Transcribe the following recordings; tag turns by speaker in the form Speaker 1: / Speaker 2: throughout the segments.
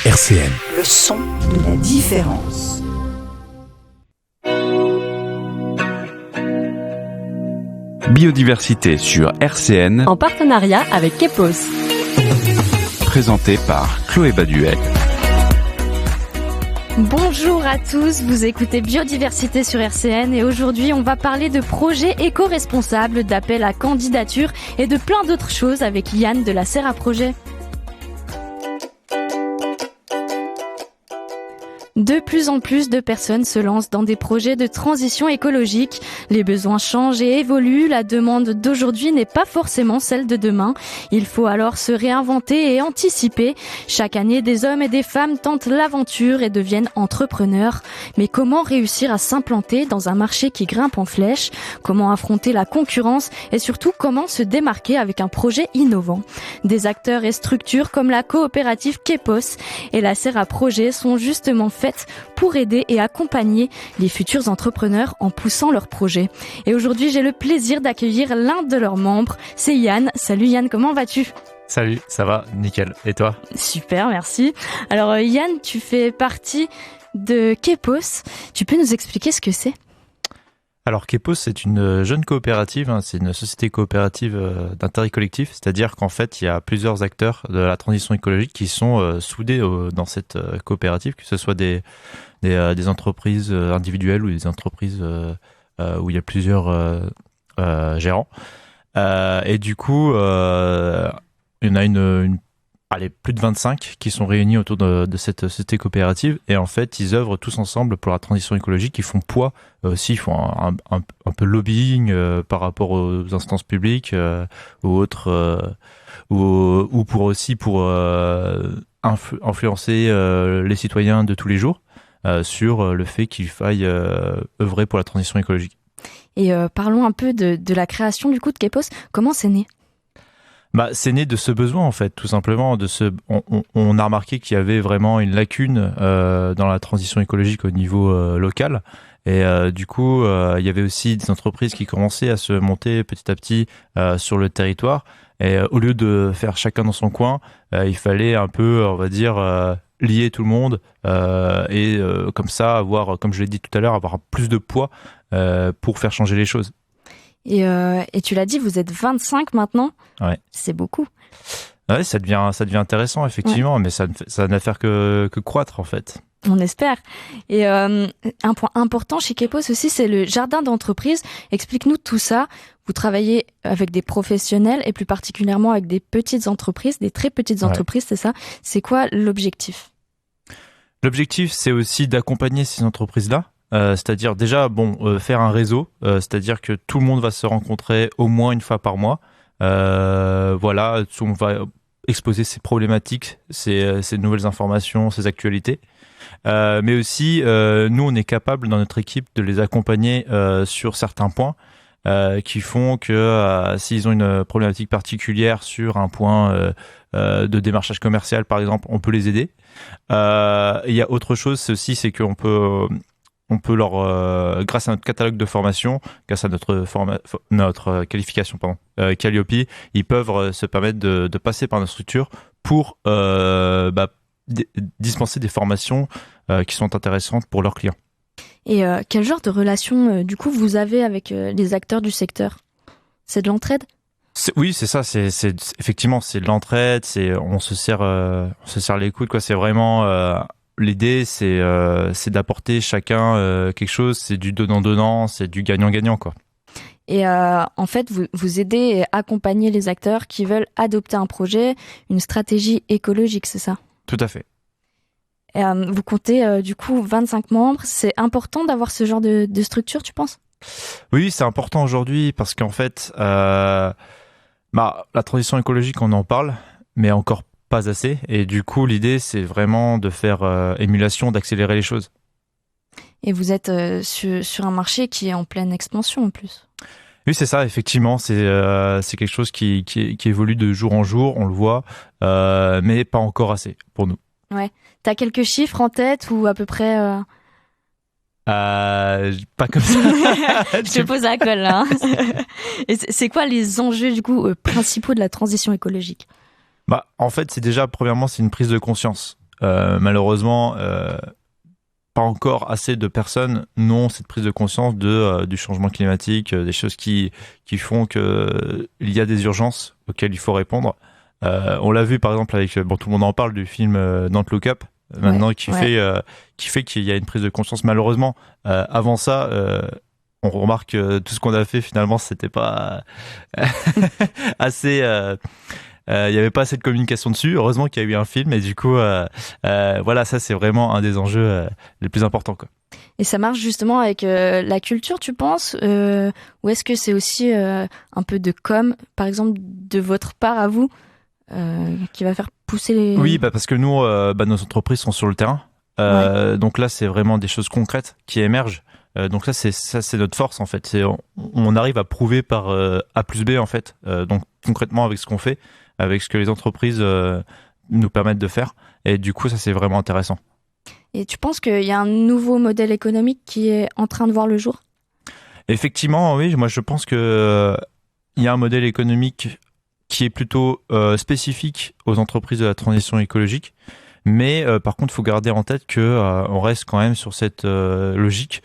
Speaker 1: RCN.
Speaker 2: Le son de la différence.
Speaker 3: Biodiversité sur RCN,
Speaker 4: en partenariat avec Kepos.
Speaker 3: présenté par Chloé Baduel.
Speaker 4: Bonjour à tous, vous écoutez Biodiversité sur RCN et aujourd'hui on va parler de projets éco-responsables, d'appels à candidature et de plein d'autres choses avec Yann de la Serre à Projet. De plus en plus de personnes se lancent dans des projets de transition écologique. Les besoins changent et évoluent. La demande d'aujourd'hui n'est pas forcément celle de demain. Il faut alors se réinventer et anticiper. Chaque année, des hommes et des femmes tentent l'aventure et deviennent entrepreneurs. Mais comment réussir à s'implanter dans un marché qui grimpe en flèche? Comment affronter la concurrence? Et surtout, comment se démarquer avec un projet innovant? Des acteurs et structures comme la coopérative Kepos et la Serre à Projet sont justement faites pour aider et accompagner les futurs entrepreneurs en poussant leurs projets. Et aujourd'hui, j'ai le plaisir d'accueillir l'un de leurs membres, c'est Yann. Salut Yann, comment vas-tu ?
Speaker 5: Salut, ça va, nickel. Et toi ?
Speaker 4: Super, merci. Alors Yann, tu fais partie de Kepos. Tu peux nous expliquer ce que c'est ?
Speaker 5: Alors Kepos, c'est une jeune coopérative, c'est une société coopérative d'intérêt collectif, c'est-à-dire qu'en fait, il y a plusieurs acteurs de la transition écologique qui sont soudés dans cette coopérative, que ce soit des entreprises individuelles ou des entreprises où il y a plusieurs gérants. Et du coup, il y en a plus de 25 qui sont réunis autour de cette société coopérative et en fait ils œuvrent tous ensemble pour la transition écologique. Ils font poids aussi, ils font un peu lobbying par rapport aux instances publiques ou autres ou pour influencer les citoyens de tous les jours sur le fait qu'il faille œuvrer pour la transition écologique.
Speaker 4: Et parlons un peu de la création du coup de Kepos. Comment c'est né ?
Speaker 5: C'est né de ce besoin en fait, tout simplement. On a remarqué qu'il y avait vraiment une lacune dans la transition écologique au niveau local. Et du coup, il y avait aussi des entreprises qui commençaient à se monter petit à petit sur le territoire. Et au lieu de faire chacun dans son coin, il fallait un peu, on va dire, lier tout le monde et comme ça avoir, comme je l'ai dit tout à l'heure, avoir plus de poids pour faire changer les choses.
Speaker 4: Et tu l'as dit, vous êtes 25 maintenant.
Speaker 5: Ouais.
Speaker 4: C'est beaucoup.
Speaker 5: Ouais, ça devient intéressant, effectivement, ouais. Mais ça n'a faire que croître, en fait.
Speaker 4: On espère. Et un point important chez Kepos aussi, c'est le jardin d'entreprise. Explique-nous tout ça. Vous travaillez avec des professionnels et plus particulièrement avec des petites entreprises, des très petites entreprises, ouais. C'est ça. C'est quoi l'objectif ?
Speaker 5: L'objectif, c'est aussi d'accompagner ces entreprises-là. C'est-à-dire déjà faire un réseau, c'est-à-dire que tout le monde va se rencontrer au moins une fois par mois. Voilà, on va exposer ses problématiques, ses nouvelles informations, ses actualités. Mais aussi, nous, on est capable dans notre équipe de les accompagner sur certains points qui font que s'ils ont une problématique particulière sur un point de démarchage commercial, par exemple, on peut les aider. Il y a autre chose aussi, c'est qu'on peut leur, grâce à notre catalogue de formation, grâce à notre qualification, Calliope, ils peuvent se permettre de passer par notre structure pour dispenser des formations qui sont intéressantes pour leurs clients.
Speaker 4: Et quel genre de relation, du coup, vous avez avec les acteurs du secteur ? C'est de l'entraide ?
Speaker 5: Oui, c'est ça. Effectivement, c'est de l'entraide. On se serre les coudes, quoi. C'est vraiment. L'idée, c'est d'apporter chacun quelque chose. C'est du donnant-donnant, c'est du gagnant-gagnant, quoi.
Speaker 4: Et en fait, vous aidez et accompagnez les acteurs qui veulent adopter un projet, une stratégie écologique, c'est ça ?
Speaker 5: Tout à fait.
Speaker 4: Et, vous comptez du coup 25 membres. C'est important d'avoir ce genre de structure, tu penses ?
Speaker 5: Oui, c'est important aujourd'hui parce qu'en fait, la transition écologique, on en parle, mais encore pas assez. Et du coup, l'idée, c'est vraiment de faire émulation, d'accélérer les choses.
Speaker 4: Et vous êtes sur un marché qui est en pleine expansion en plus.
Speaker 5: Oui, c'est ça, effectivement. C'est quelque chose qui évolue de jour en jour, on le voit, mais pas encore assez pour nous.
Speaker 4: Ouais. T'as quelques chiffres en tête ou à peu près
Speaker 5: Pas comme ça.
Speaker 4: Je te pose la colle là. Et c'est quoi les enjeux du coup principaux de la transition écologique ?
Speaker 5: En fait, c'est déjà, premièrement, c'est une prise de conscience. Malheureusement, pas encore assez de personnes n'ont cette prise de conscience du changement climatique, des choses qui font qu'il y a des urgences auxquelles il faut répondre. On l'a vu par exemple avec, tout le monde en parle du film Don't Look Up, maintenant qui fait qu'il y a une prise de conscience. Malheureusement, avant ça, on remarque que tout ce qu'on a fait finalement c'était pas assez. Il n'y avait pas assez de communication dessus. Heureusement qu'il y a eu un film et du coup, voilà, ça c'est vraiment un des enjeux les plus importants, quoi.
Speaker 4: Et ça marche justement avec la culture, tu penses, ou est-ce que c'est aussi un peu de com, par exemple, de votre part à vous, qui va faire pousser les...
Speaker 5: Oui, parce que nous, nos entreprises sont sur le terrain. Donc là, c'est vraiment des choses concrètes qui émergent. Donc là, c'est notre force en fait. On arrive à prouver par A plus B en fait. Donc concrètement avec ce qu'on fait, avec ce que les entreprises nous permettent de faire. Et du coup, ça c'est vraiment intéressant.
Speaker 4: Et tu penses qu'il y a un nouveau modèle économique qui est en train de voir le jour ?
Speaker 5: Effectivement, oui. Moi, je pense que il y a un modèle économique qui est plutôt spécifique aux entreprises de la transition écologique. Mais par contre, il faut garder en tête que on reste quand même sur cette logique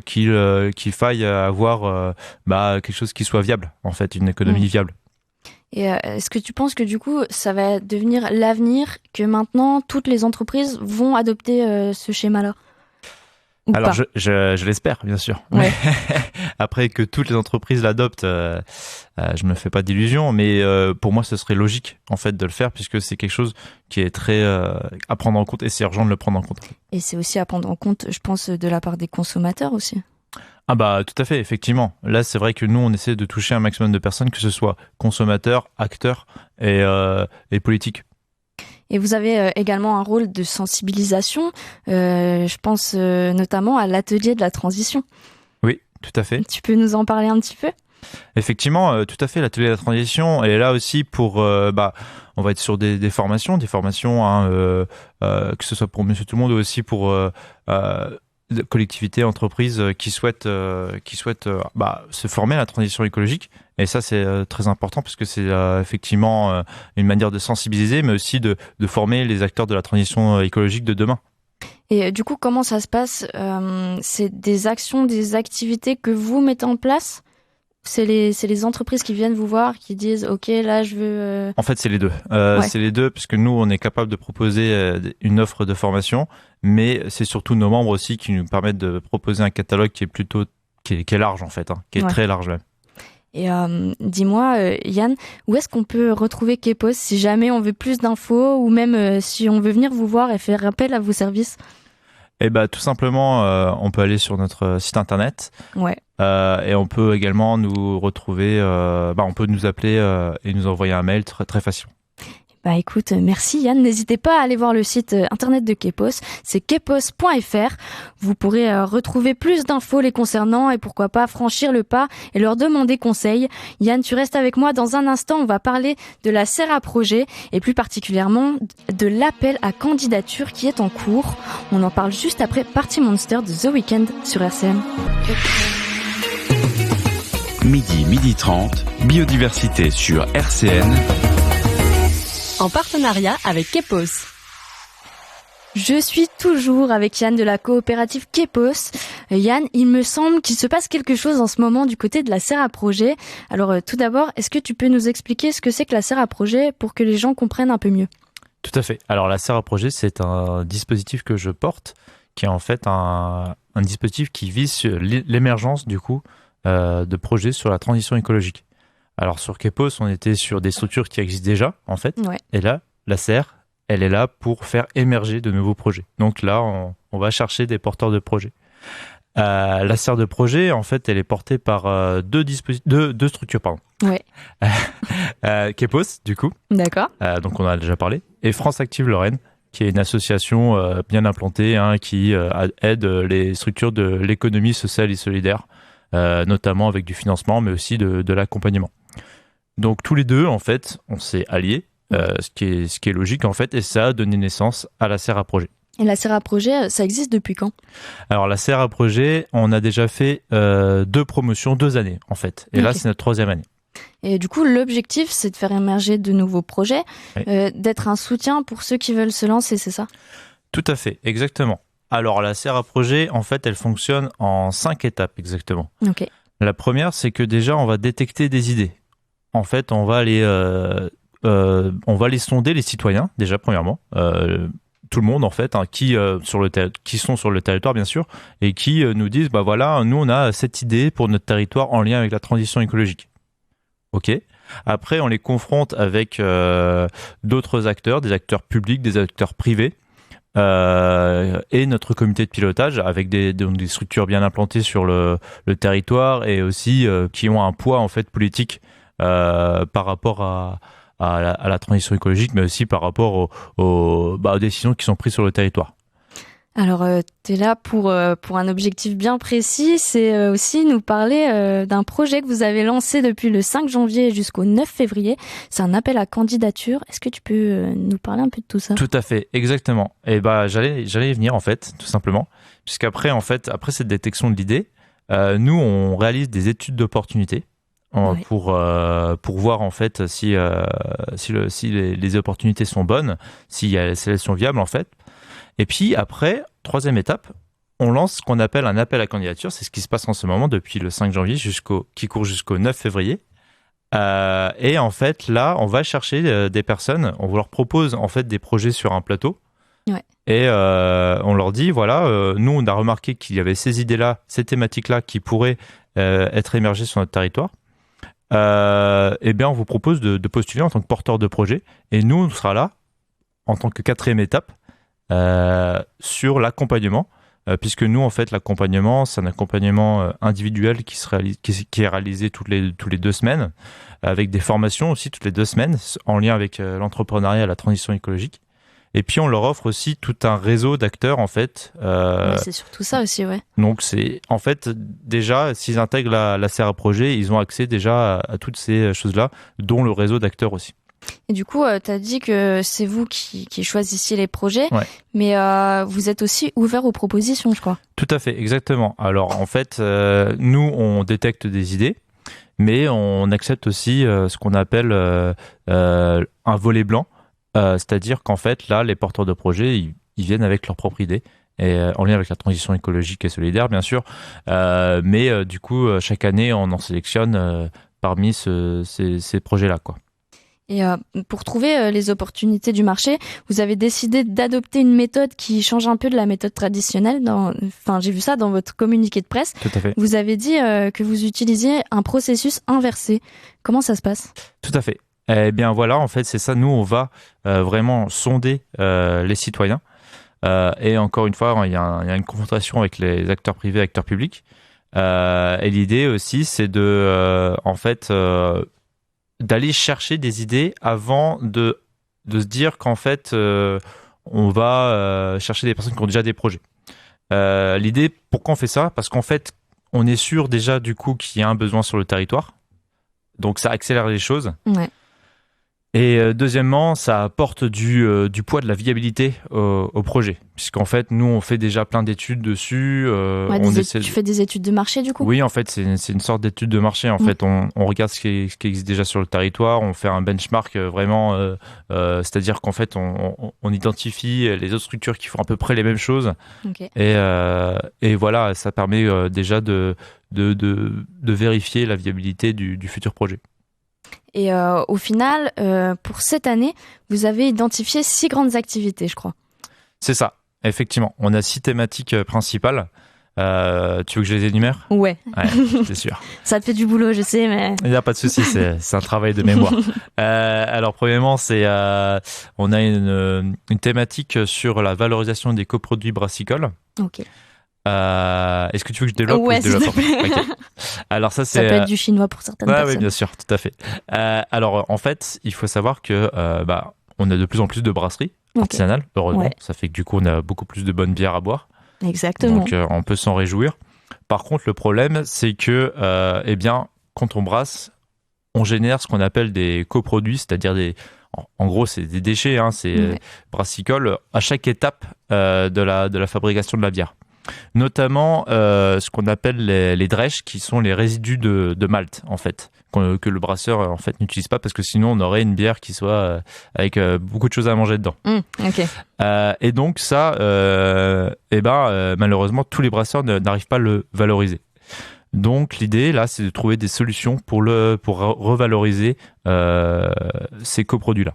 Speaker 5: qu'il faille avoir quelque chose qui soit viable, en fait, une économie viable.
Speaker 4: Et est-ce que tu penses que du coup, ça va devenir l'avenir, que maintenant, toutes les entreprises vont adopter ce schéma-là ?
Speaker 5: Alors, je l'espère, bien sûr.
Speaker 4: Ouais.
Speaker 5: Après que toutes les entreprises l'adoptent, je me fais pas d'illusions, mais pour moi, ce serait logique, en fait, de le faire, puisque c'est quelque chose qui est très à prendre en compte, et c'est urgent de le prendre en compte. Et
Speaker 4: c'est aussi à prendre en compte, je pense, de la part des consommateurs aussi.
Speaker 5: Ah bah tout à fait, effectivement. Là, c'est vrai que nous, on essaie de toucher un maximum de personnes, que ce soit consommateurs, acteurs et politiques.
Speaker 4: Et vous avez également un rôle de sensibilisation, je pense notamment à l'atelier de la transition.
Speaker 5: Oui, tout à fait.
Speaker 4: Tu peux nous en parler un petit peu ?
Speaker 5: Effectivement, tout à fait, l'atelier de la transition est là aussi pour, on va être sur des formations, que ce soit pour monsieur tout le monde, ou aussi pour collectivités, entreprises qui souhaitent se former à la transition écologique. Et ça, c'est très important parce que c'est effectivement une manière de sensibiliser, mais aussi de former les acteurs de la transition écologique de demain.
Speaker 4: Et du coup, comment ça se passe ? C'est des actions, des activités que vous mettez en place ? C'est les entreprises qui viennent vous voir, qui disent « Ok, là, je veux… »
Speaker 5: En fait, c'est les deux. C'est les deux, parce que nous, on est capable de proposer une offre de formation, mais c'est surtout nos membres aussi qui nous permettent de proposer un catalogue qui est large, en fait, qui est très large même.
Speaker 4: Et dis-moi, Yann, où est-ce qu'on peut retrouver Kepos si jamais on veut plus d'infos ou même si on veut venir vous voir et faire appel à vos services ?
Speaker 5: Eh ben, tout simplement, on peut aller sur notre site internet.
Speaker 4: Ouais.
Speaker 5: Et on peut également nous retrouver, on peut nous appeler et nous envoyer un mail très, très facilement.
Speaker 4: Bah écoute, merci Yann. N'hésitez pas à aller voir le site internet de Kepos, c'est kepos.fr. Vous pourrez retrouver plus d'infos les concernant et pourquoi pas franchir le pas et leur demander conseil. Yann, tu restes avec moi dans un instant. On va parler de la serre à projet et plus particulièrement de l'appel à candidature qui est en cours. On en parle juste après Party Monster de The Weeknd sur RCN.
Speaker 3: Midi 30, biodiversité sur RCN.
Speaker 1: En partenariat avec Kepos.
Speaker 4: Je suis toujours avec Yann de la coopérative Kepos. Yann, il me semble qu'il se passe quelque chose en ce moment du côté de la serre à projet. Alors tout d'abord, est-ce que tu peux nous expliquer ce que c'est que la serre à projet pour que les gens comprennent un peu mieux ?
Speaker 5: Tout à fait. Alors la serre à projet, c'est un dispositif que je porte, qui est en fait un dispositif qui vise sur l'émergence du coup de projets sur la transition écologique. Alors sur Kepos, on était sur des structures qui existent déjà, en fait.
Speaker 4: Ouais.
Speaker 5: Et là, la serre, elle est là pour faire émerger de nouveaux projets. Donc là, on va chercher des porteurs de projets. La serre de projet, en fait, elle est portée par deux structures, pardon.
Speaker 4: Ouais.
Speaker 5: Kepos, du coup.
Speaker 4: D'accord.
Speaker 5: Donc on en a déjà parlé. Et France Active Lorraine, qui est une association bien implantée, qui aide les structures de l'économie sociale et solidaire, notamment avec du financement, mais aussi de l'accompagnement. Donc tous les deux, en fait, on s'est alliés, ce qui est logique, en fait, et ça a donné naissance à la serre à projet.
Speaker 4: Et la serre à projet, ça existe depuis quand ?
Speaker 5: Alors la serre à projet, on a déjà fait 2 promotions, 2 années, en fait. Et là, c'est notre 3e année.
Speaker 4: Et du coup, l'objectif, c'est de faire émerger de nouveaux projets,
Speaker 5: Oui.
Speaker 4: d'être un soutien pour ceux qui veulent se lancer, c'est ça ?
Speaker 5: Tout à fait, exactement. Alors, la serre à projet, en fait, elle fonctionne en 5 étapes, exactement.
Speaker 4: Ok.
Speaker 5: La première, c'est que déjà, on va détecter des idées. En fait, on va les sonder, les citoyens, déjà, premièrement. Tout le monde, en fait, qui sont sur le territoire, bien sûr, et qui nous disent, bah voilà, nous, on a cette idée pour notre territoire en lien avec la transition écologique. Ok. Après, on les confronte avec d'autres acteurs, des acteurs publics, des acteurs privés, et notre comité de pilotage avec des structures bien implantées sur le territoire et aussi qui ont un poids en fait politique par rapport à la transition écologique, mais aussi par rapport aux décisions qui sont prises sur le territoire.
Speaker 4: Alors, tu es là pour un objectif bien précis, c'est aussi nous parler d'un projet que vous avez lancé depuis le 5 janvier jusqu'au 9 février. C'est un appel à candidature. Est-ce que tu peux nous parler un peu de tout ça ?
Speaker 5: Tout à fait, exactement. Et j'allais y venir en fait, tout simplement, puisqu'après après cette détection de l'idée, nous on réalise des études d'opportunité.
Speaker 4: Ouais.
Speaker 5: Pour voir en fait si les opportunités sont bonnes, si elles sont viables en fait. Et puis après, troisième étape, on lance ce qu'on appelle un appel à candidature. C'est ce qui se passe en ce moment depuis le 5 janvier qui court jusqu'au 9 février. Et en fait, là, on va chercher des personnes. On leur propose en fait des projets sur un plateau.
Speaker 4: Ouais.
Speaker 5: Et on leur dit, voilà, nous, on a remarqué qu'il y avait ces idées-là, ces thématiques-là qui pourraient être émergées sur notre territoire. Eh bien, on vous propose de postuler en tant que porteur de projet. Et nous, on sera là en tant que quatrième étape sur l'accompagnement, puisque nous, en fait, l'accompagnement, c'est un accompagnement individuel qui est réalisé toutes les 2 semaines, avec des formations aussi toutes les 2 semaines, en lien avec l'entrepreneuriat et la transition écologique. Et puis, on leur offre aussi tout un réseau d'acteurs, en fait.
Speaker 4: Ouais, c'est surtout ça aussi, ouais.
Speaker 5: Donc, c'est, en fait, déjà, s'ils intègrent la serre à projet, ils ont accès déjà à toutes ces choses-là, dont le réseau d'acteurs aussi.
Speaker 4: Et du coup, tu as dit que c'est vous qui choisissiez les projets,
Speaker 5: Ouais.
Speaker 4: mais vous êtes aussi ouvert aux propositions, je crois.
Speaker 5: Tout à fait, exactement. Alors, en fait, nous, on détecte des idées, mais on accepte aussi ce qu'on appelle un volet blanc. C'est-à-dire qu'en fait, là, les porteurs de projets, ils viennent avec leur propre idée, et en lien avec la transition écologique et solidaire, bien sûr. Mais du coup, chaque année, on en sélectionne parmi ces projets-là, quoi.
Speaker 4: Et pour trouver les opportunités du marché, vous avez décidé d'adopter une méthode qui change un peu de la méthode traditionnelle. J'ai vu ça dans votre communiqué de presse.
Speaker 5: Tout à fait.
Speaker 4: Vous avez dit que vous utilisiez un processus inversé. Comment ça se passe ?
Speaker 5: Tout à fait. Eh bien voilà, en fait, c'est ça. Nous, on va vraiment sonder les citoyens. Et encore une fois, il y a une confrontation avec les acteurs privés, acteurs publics. Et l'idée aussi, c'est d'aller chercher des idées avant de se dire qu'en fait, on va chercher des personnes qui ont déjà des projets. L'idée, pourquoi on fait ça ? Parce qu'en fait, on est sûr déjà du coup qu'il y a un besoin sur le territoire. Donc ça accélère les choses.
Speaker 4: Ouais.
Speaker 5: Et deuxièmement, ça apporte du poids, de la viabilité au projet. Puisqu'en fait, nous, on fait déjà plein d'études dessus.
Speaker 4: Tu fais des études de marché, du coup ?
Speaker 5: Oui, en fait, c'est une sorte d'étude de marché. En fait, on regarde ce qui existe déjà sur le territoire. On fait un benchmark vraiment. C'est-à-dire qu'en fait, on identifie les autres structures qui font à peu près les mêmes choses.
Speaker 4: Okay.
Speaker 5: Et voilà, ça permet déjà de vérifier la viabilité du futur projet.
Speaker 4: Et au final, pour cette année, vous avez identifié 6 grandes activités, je crois.
Speaker 5: C'est ça, effectivement. On a 6 thématiques principales. Tu veux que je les énumère ?
Speaker 4: Ouais,
Speaker 5: c'est sûr.
Speaker 4: Ça te fait du boulot, je sais, mais...
Speaker 5: Il n'y a pas de souci, c'est un travail de mémoire. Alors, premièrement, on a une thématique sur la valorisation des coproduits brassicoles.
Speaker 4: Ok.
Speaker 5: Est-ce que tu veux que je développe ?
Speaker 4: Ouais, s'il te plaît.
Speaker 5: Okay. Alors ça
Speaker 4: peut être du chinois pour certaines personnes.
Speaker 5: Oui, bien sûr, tout à fait. Alors en fait, il faut savoir que on a de plus en plus de brasseries artisanales, heureusement. Ouais. Ça fait que du coup, on a beaucoup plus de bonnes bières à boire.
Speaker 4: Exactement.
Speaker 5: Donc on peut s'en réjouir. Par contre, le problème, c'est que quand on brasse, on génère ce qu'on appelle des coproduits, c'est-à-dire en gros, c'est des déchets, c'est brassicole à chaque étape de la fabrication de la bière. Notamment ce qu'on appelle les drèches, qui sont les résidus de malt, en fait, que le brasseur en fait n'utilise pas, parce que sinon on aurait une bière qui soit avec beaucoup de choses à manger dedans.
Speaker 4: Ok.
Speaker 5: Et donc ça, malheureusement tous les brasseurs n'arrivent pas à le valoriser. Donc l'idée là, c'est de trouver des solutions pour revaloriser ces coproduits là.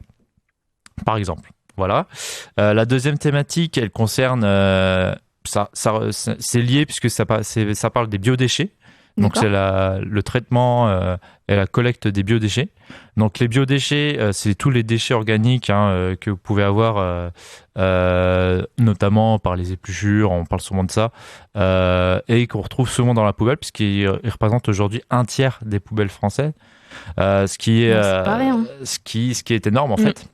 Speaker 5: Par exemple, voilà. La deuxième thématique, elle concerne c'est lié puisque ça parle des biodéchets. Donc c'est le traitement et la collecte des biodéchets. Donc les biodéchets, c'est tous les déchets organiques que vous pouvez avoir, notamment par les épluchures, on parle souvent de ça, et qu'on retrouve souvent dans la poubelle, puisqu'ils représentent aujourd'hui 1/3 des poubelles françaises, ce qui est énorme en fait.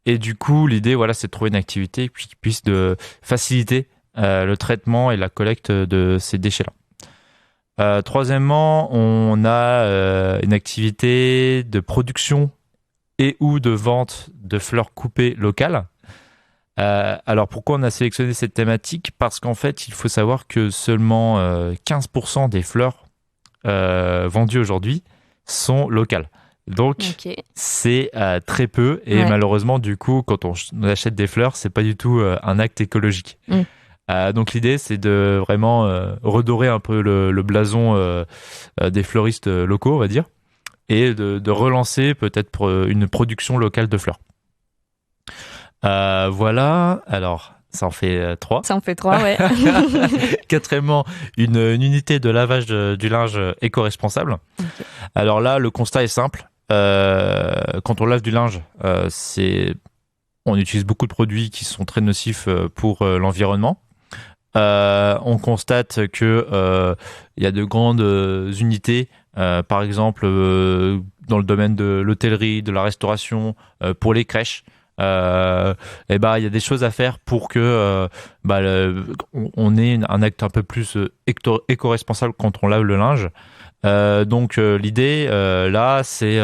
Speaker 5: Et du coup, l'idée, voilà, c'est de trouver une activité qui puisse faciliter le traitement et la collecte de ces déchets-là. Troisièmement, on a une activité de production et ou de vente de fleurs coupées locales. Alors pourquoi on a sélectionné cette thématique ? Parce qu'en fait, il faut savoir que seulement 15% des fleurs vendues aujourd'hui sont locales. Donc c'est très peu, et malheureusement du coup quand on achète des fleurs, c'est pas du tout un acte écologique. Donc l'idée, c'est de vraiment redorer un peu le blason des fleuristes locaux, on va dire, et de relancer peut-être une production locale de fleurs. Voilà, alors ça en fait 3.
Speaker 4: Ça en fait 3, ouais.
Speaker 5: Quatrièmement, une unité de lavage du linge éco-responsable. Alors là, le constat est simple. Quand on lave du linge, on utilise beaucoup de produits qui sont très nocifs pour l'environnement. On constate que il y a de grandes unités, par exemple dans le domaine de l'hôtellerie, de la restauration, pour les crèches. Il y a des choses à faire pour que on ait un acte un peu plus éco-responsable quand on lave le linge. Donc l'idée là, c'est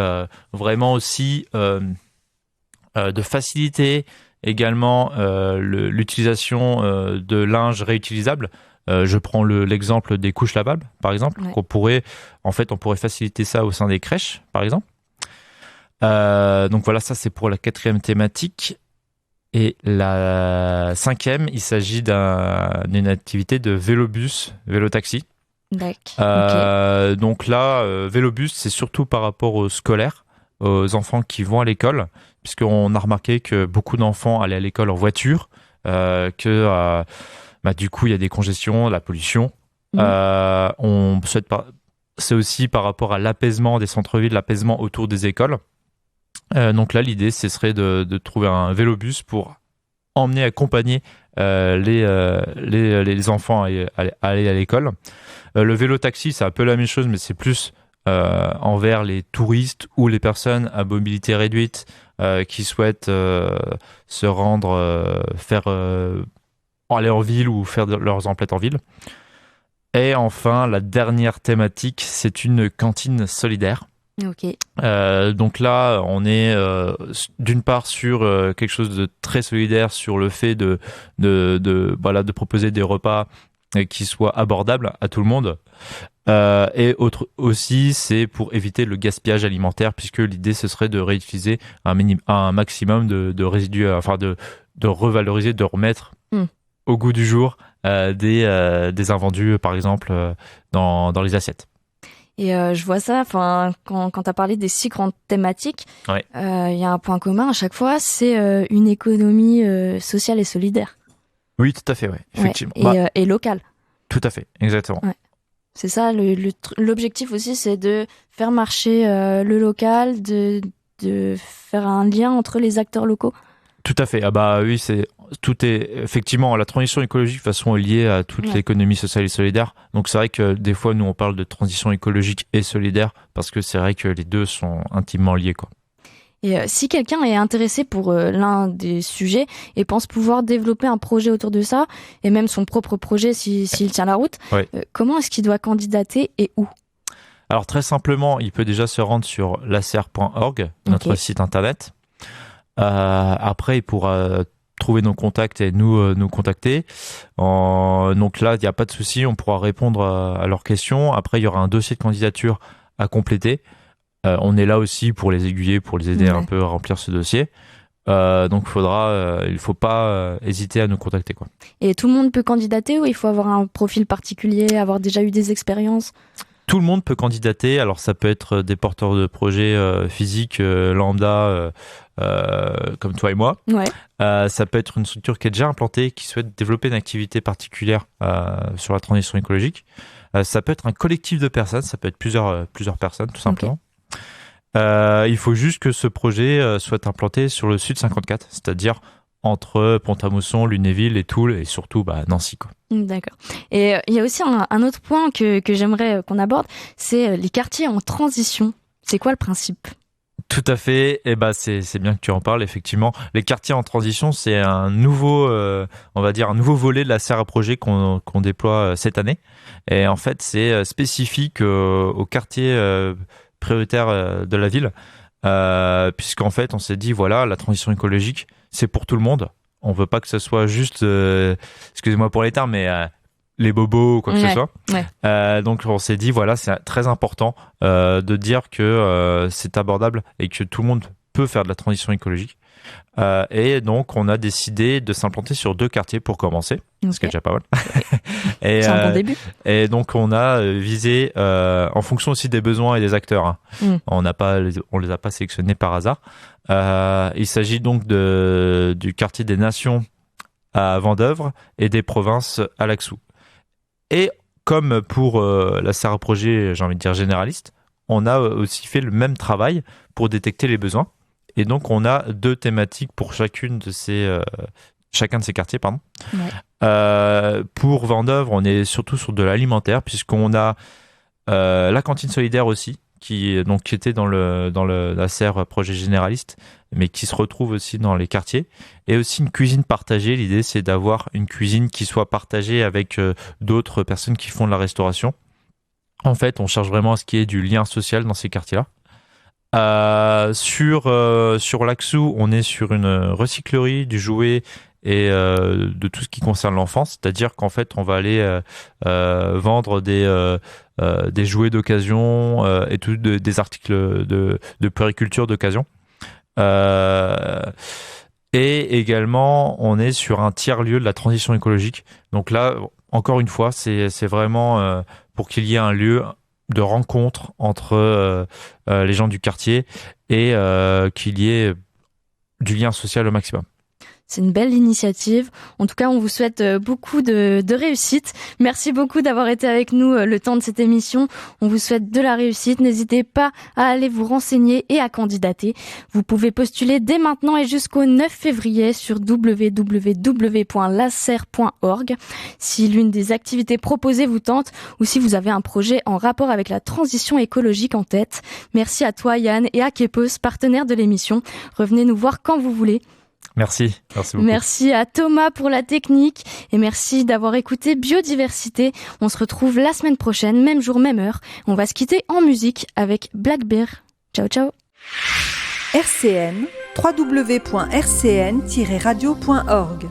Speaker 5: vraiment aussi de faciliter également l'utilisation de linge réutilisable. Je prends l'exemple des couches lavables, par exemple. On pourrait faciliter ça au sein des crèches, par exemple. Donc voilà, ça c'est pour la quatrième thématique. Et la cinquième, il s'agit d'une activité de vélobus, vélotaxi.
Speaker 4: D'accord.
Speaker 5: Donc là, vélobus, c'est surtout par rapport aux scolaires, aux enfants qui vont à l'école, puisqu'on a remarqué que beaucoup d'enfants allaient à l'école en voiture, que du coup il y a des congestions, la pollution. C'est aussi par rapport à l'apaisement des centres-villes, l'apaisement autour des écoles. Donc là, l'idée, ce serait de trouver un vélobus pour accompagner les enfants à aller à l'école. Le vélo-taxi, c'est un peu la même chose, mais c'est plus envers les touristes ou les personnes à mobilité réduite qui souhaitent se rendre, aller en ville ou faire leurs emplettes en ville. Et enfin, la dernière thématique, c'est une cantine solidaire. Donc là, on est d'une part sur quelque chose de très solidaire, sur le fait de proposer des repas qui soient abordables à tout le monde. Et autre aussi, c'est pour éviter le gaspillage alimentaire, puisque l'idée ce serait de réutiliser un maximum de résidus, de revaloriser, de remettre au goût du jour des invendus, par exemple, dans les assiettes.
Speaker 4: Et je vois ça, quand tu as parlé des 6 grandes thématiques, y a un point commun à chaque fois, c'est une économie sociale et solidaire.
Speaker 5: Oui, tout à fait, effectivement.
Speaker 4: Et locale.
Speaker 5: Tout à fait, exactement. Ouais.
Speaker 4: C'est ça, l'objectif aussi, c'est de faire marcher le local, de faire un lien entre les acteurs locaux.
Speaker 5: Tout à fait. Oui, tout est effectivement, la transition écologique de toute façon est liée à toute l'économie sociale et solidaire. Donc c'est vrai que des fois nous on parle de transition écologique et solidaire parce que c'est vrai que les deux sont intimement liés, quoi.
Speaker 4: Et si quelqu'un est intéressé pour l'un des sujets et pense pouvoir développer un projet autour de ça, et même son propre projet s'il tient la route, comment est-ce qu'il doit candidater et où ?
Speaker 5: Alors très simplement, il peut déjà se rendre sur lacer.org, notre site internet. Après, il pourra trouver nos contacts et nous contacter. Donc là, il n'y a pas de souci, on pourra répondre à leurs questions. Après, il y aura un dossier de candidature à compléter. On est là aussi pour les aiguiller, pour les aider un peu à remplir ce dossier. Donc il faut pas hésiter à nous contacter, quoi.
Speaker 4: Et tout le monde peut candidater ou il faut avoir un profil particulier, avoir déjà eu des expériences ?
Speaker 5: Tout le monde peut candidater. Alors ça peut être des porteurs de projets physiques lambda comme toi et moi.
Speaker 4: Ouais.
Speaker 5: Ça peut être une structure qui est déjà implantée, qui souhaite développer une activité particulière sur la transition écologique. Ça peut être un collectif de personnes, ça peut être plusieurs personnes tout simplement. Il faut juste que ce projet soit implanté sur le sud 54, c'est-à-dire entre Pont-à-Mousson, Lunéville et Toul et surtout Nancy, quoi.
Speaker 4: D'accord. Et il y a aussi un autre point que j'aimerais qu'on aborde, c'est les quartiers en transition. C'est quoi le principe ?
Speaker 5: Tout à fait. Et c'est bien que tu en parles, effectivement. Les quartiers en transition, c'est un nouveau, on va dire, un nouveau volet de la serre à projet qu'on déploie cette année. Et en fait, c'est spécifique aux quartiers prioritaires de la ville, puisqu'en fait, on s'est dit, voilà, la transition écologique, c'est pour tout le monde. On veut pas que ce soit juste, excusez-moi pour les termes, mais les bobos ou quoi que ce soit. Ouais. Donc on s'est dit, voilà, c'est très important de dire que c'est abordable et que tout le monde peut faire de la transition écologique. Et donc on a décidé de s'implanter sur 2 quartiers pour commencer, ce qui est déjà pas mal.
Speaker 4: Et, c'est un bon début.
Speaker 5: Et donc on a visé en fonction aussi des besoins et des acteurs. Hein. On les a pas sélectionnés par hasard. Il s'agit donc du quartier des Nations à Vendeuvre et des Provinces à Laxou. Et comme pour la serre à projet, j'ai envie de dire généraliste, on a aussi fait le même travail pour détecter les besoins. Et donc, on a 2 thématiques pour chacun de ces quartiers. Ouais. Pour Vendeuvre, on est surtout sur de l'alimentaire, puisqu'on a la cantine solidaire aussi, qui était dans la serre projet généraliste, mais qui se retrouve aussi dans les quartiers. Et aussi une cuisine partagée. L'idée, c'est d'avoir une cuisine qui soit partagée avec d'autres personnes qui font de la restauration. En fait, on cherche vraiment à ce qu'il y ait du lien social dans ces quartiers-là. Sur Laxou, on est sur une recyclerie du jouet et de tout ce qui concerne l'enfance, c'est-à-dire qu'en fait on va aller vendre des jouets d'occasion et des articles de puériculture d'occasion. Et également on est sur un tiers-lieu de la transition écologique. Donc là, encore une fois, c'est vraiment pour qu'il y ait un lieu de rencontre entre les gens du quartier et qu'il y ait du lien social au maximum.
Speaker 4: C'est une belle initiative. En tout cas, on vous souhaite beaucoup de réussite. Merci beaucoup d'avoir été avec nous le temps de cette émission. On vous souhaite de la réussite. N'hésitez pas à aller vous renseigner et à candidater. Vous pouvez postuler dès maintenant et jusqu'au 9 février sur www.laser.org. Si l'une des activités proposées vous tente ou si vous avez un projet en rapport avec la transition écologique en tête. Merci à toi, Yann, et à Kepos, partenaire de l'émission. Revenez nous voir quand vous voulez.
Speaker 5: Merci beaucoup.
Speaker 4: Merci à Thomas pour la technique et merci d'avoir écouté Biodiversité. On se retrouve la semaine prochaine, même jour, même heure. On va se quitter en musique avec Black Bear. Ciao, ciao.
Speaker 2: RCN, www.rcn-radio.org